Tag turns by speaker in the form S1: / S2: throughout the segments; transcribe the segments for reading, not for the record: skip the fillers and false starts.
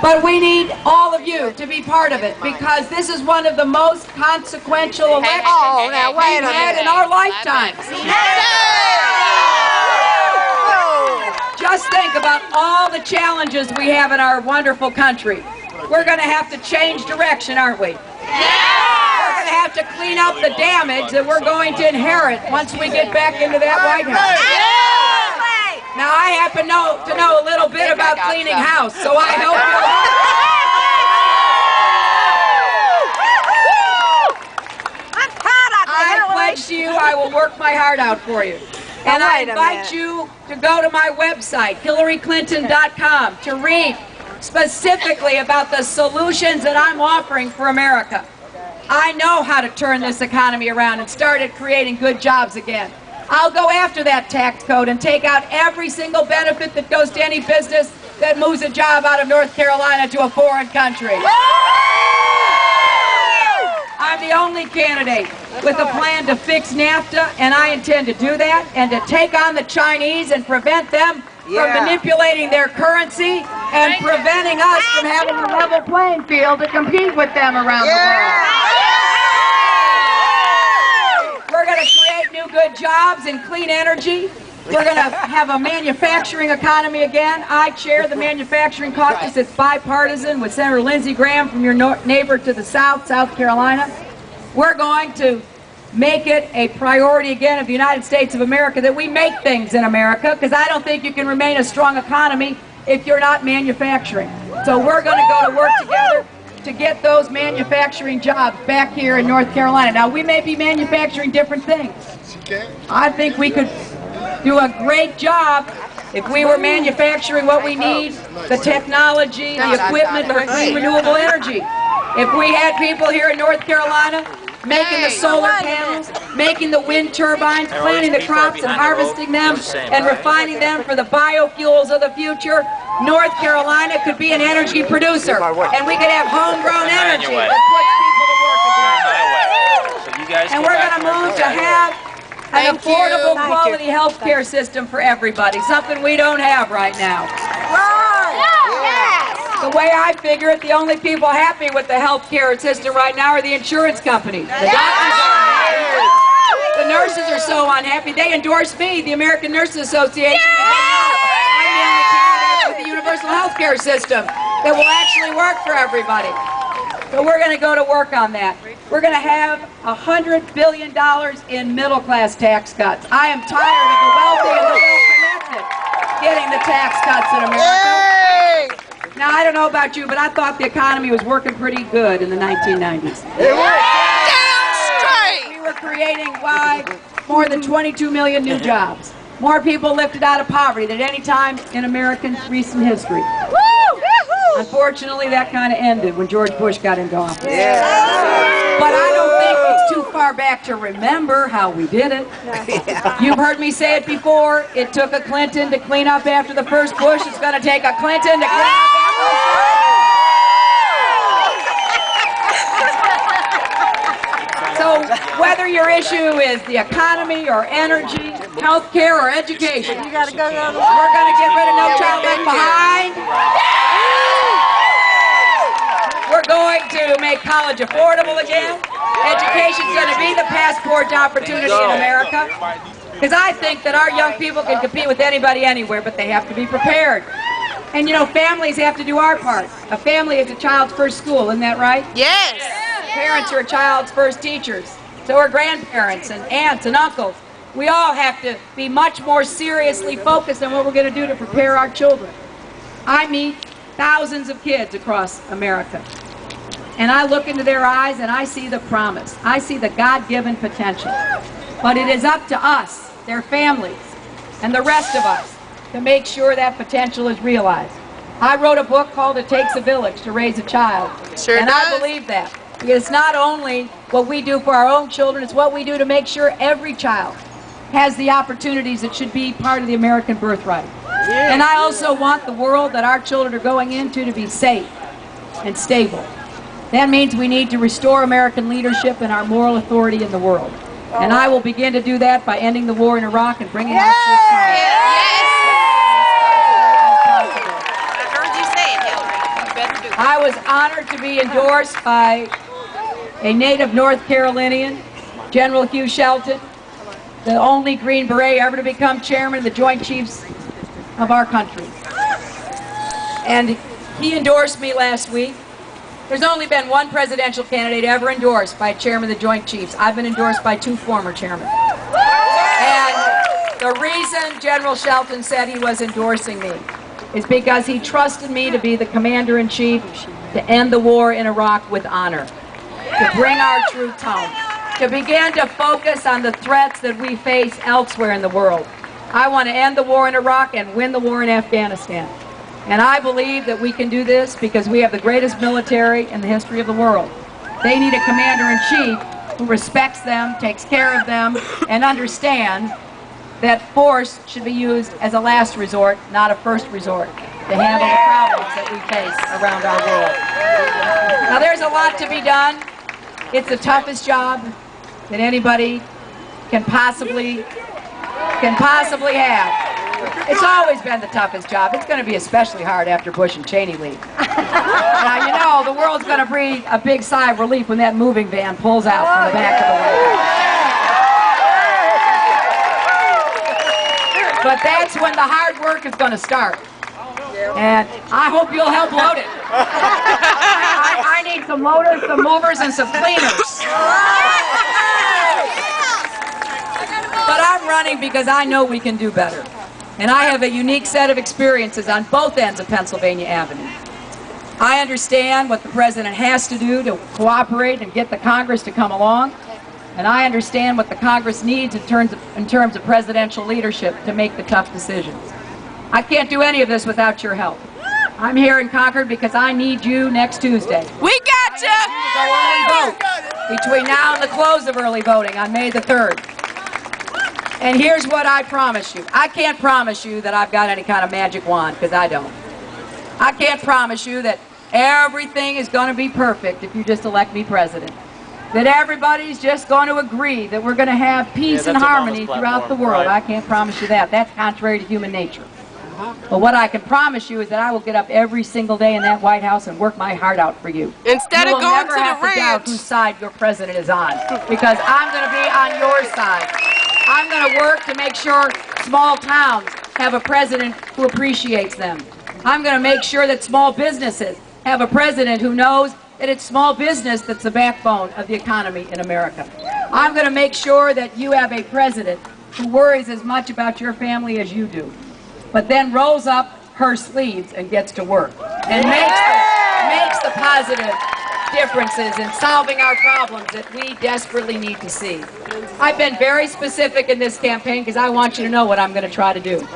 S1: But we need all of you to be part of it, because this is one of the most consequential elections we've had in our lifetimes. Just think about all the challenges we have in our wonderful country. We're going to have to change direction, aren't we? We're going to have to clean up the damage that we're going to inherit once we get back into that White House. Now, I happen to know a little bit about cleaning house, so I hope I pledge to you I will work my heart out for you. And I invite you to go to my website, HillaryClinton.com, to read specifically about the solutions that I'm offering for America. I know how to turn this economy around and started creating good jobs again. I'll go after that tax code and take out every single benefit that goes to any business that moves a job out of North Carolina to a foreign country. I'm the only candidate with a plan to fix NAFTA, and I intend to do that, and to take on the Chinese and prevent them from manipulating their currency and preventing us from having a level playing field to compete with them around the world. We're going to create new good jobs and clean energy. We're going to have a manufacturing economy again. I chair the manufacturing caucus. It's bipartisan with Senator Lindsey Graham from your neighbor to the south, South Carolina. We're going to make it a priority again of the United States of America that we make things in America, because I don't think you can remain a strong economy if you're not manufacturing. So we're going to go to work together to get those manufacturing jobs back here in North Carolina. Now, we may be manufacturing different things. I think we could do a great job if we were manufacturing what we need, the technology, the equipment for clean renewable energy. If we had people here in North Carolina making the solar panels, making the wind turbines, planting the crops and harvesting them and refining them for the biofuels of the future, North Carolina could be an energy producer, and we could have homegrown energy that puts people to work again. And we're going to move to have an affordable quality health care system for everybody, something we don't have right now. The way I figure it, the only people happy with the health care system right now are the insurance companies. The doctors are unhappy. The nurses are so unhappy. They endorse me, the American Nurses Association. I'm the only candidate with the universal health care system that will actually work for everybody. So we're going to go to work on that. We're going to have $100 billion in middle-class tax cuts. I am tired of the wealthy and the well-connected getting the tax cuts in America. Now, I don't know about you, but I thought the economy was working pretty good in the 1990s. We were creating, more than 22 million new jobs. More people lifted out of poverty than any time in American recent history. Unfortunately, that kind of ended when George Bush got into office. But I don't think it's too far back to remember how we did it. You've heard me say it before. It took a Clinton to clean up after the first Bush. It's going to take a Clinton to clean up after the first. So whether your issue is the economy or energy, health care or education, we're going to get rid of No Child Left Behind. We're going to make college affordable again. Education's going to be the passport to opportunity in America. Because I think that our young people can compete with anybody anywhere, but they have to be prepared. And you know, families have to do our part. A family is a child's first school, isn't that right?
S2: Yes.
S1: Parents are a child's first teachers. So are grandparents and aunts and uncles. We all have to be much more seriously focused on what we're going to do to prepare our children. I meet thousands of kids across America. And I look into their eyes and I see the promise. I see the God-given potential. But it is up to us, their families, and the rest of us to make sure that potential is realized. I wrote a book called It Takes a Village to Raise a Child. And I believe that. Because it's not only what we do for our own children, it's what we do to make sure every child has the opportunities that should be part of the American birthright. And I also want the world that our children are going into to be safe and stable. That means we need to restore American leadership and our moral authority in the world. And I will begin to do that by ending the war in Iraq and bringing our troops home.
S2: I heard you say it, Hillary. You better
S1: I was honored to be endorsed by a native North Carolinian, General Hugh Shelton, the only Green Beret ever to become chairman of the Joint Chiefs of our country. And he endorsed me last week. There's only been one presidential candidate ever endorsed by a chairman of the Joint Chiefs. I've been endorsed by 2 former chairmen. And the reason General Shelton said he was endorsing me is because he trusted me to be the commander-in-chief to end the war in Iraq with honor, to bring our troops home, to begin to focus on the threats that we face elsewhere in the world. I want to end the war in Iraq and win the war in Afghanistan. And I believe that we can do this because we have the greatest military in the history of the world. They need a commander-in-chief who respects them, takes care of them, and understands that force should be used as a last resort, not a first resort, to handle the problems that we face around our world. Now, there's a lot to be done. It's the toughest job that anybody can possibly have. It's always been the toughest job. It's going to be especially hard after Bush and Cheney leave. Now, you know, the world's going to breathe a big sigh of relief when that moving van pulls out from the back of the White House. But that's when the hard work is going to start. And I hope you'll help load it. I need some loaders, some movers, and some cleaners. But I'm running because I know we can do better. And I have a unique set of experiences on both ends of Pennsylvania Avenue. I understand what the president has to do to cooperate and get the Congress to come along. And I understand what the Congress needs in terms of presidential leadership to make the tough decisions. I can't do any of this without your help. I'm here in Concord because I need you next Tuesday.
S2: We got you!
S1: Go early vote between now and the close of early voting on May the 3rd. And here's what I promise you. I can't promise you that I've got any kind of magic wand, because I don't. I can't promise you that everything is going to be perfect if you just elect me president. That everybody's just going to agree that we're going to have peace and harmony throughout the world. Right? I can't promise you that. That's contrary to human nature. But what I can promise you is that I will get up every single day in that White House and work my heart out for you.
S2: Instead of going to the ranch. You will never have to doubt whose side your president is on, because I'm going to be on your side. I'm going to work to make sure small towns have a president who appreciates them. I'm going to make sure that small businesses have a president who knows that it's small business that's the backbone of the economy in America. I'm going to make sure that you have a president who worries as much about your family as you do, but then rolls up her sleeves and gets to work and makes the positive differences in solving our problems that we desperately need to see. I've been very specific in this campaign because I want you to know what I'm going to try to do.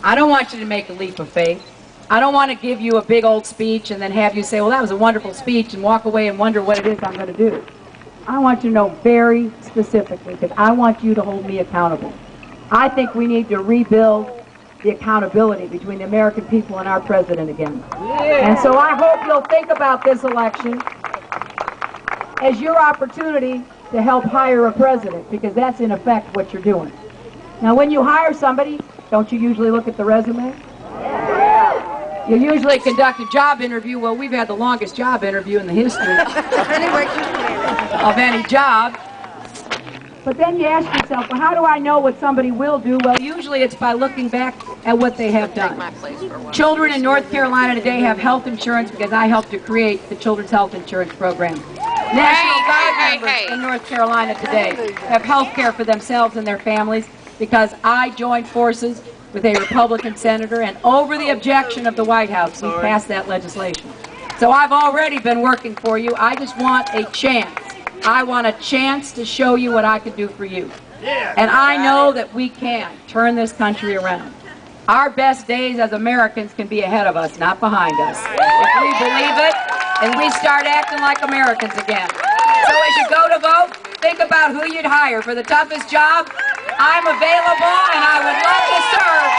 S2: I don't want you to make a leap of faith. I don't want to give you a big old speech and then have you say, well, that was a wonderful speech, and walk away and wonder what it is I'm going to do. I want you to know very specifically, because I want you to hold me accountable. I think we need to rebuild the accountability between the American people and our president again. And so I hope you'll think about this election as your opportunity to help hire a president, because that's in effect what you're doing. Now, when you hire somebody, don't you usually look at the resume? You usually conduct a job interview. Well, we've had the longest job interview in the history of any job. But then you ask yourself, well, how do I know what somebody will do? Well, usually it's by looking back at what they have done. Children in North Carolina today have health insurance because I helped to create the Children's Health Insurance Program. National Guard members in North Carolina today have health care for themselves and their families because I joined forces with a Republican senator, and over the objection of the White House, we passed that legislation. So I've already been working for you. I just want a chance. I want a chance to show you what I can do for you. And I know that we can turn this country around. Our best days as Americans can be ahead of us, not behind us. If we believe it, and we start acting like Americans again. So as you go to vote, think about who you'd hire for the toughest job. I'm available, and I would love to serve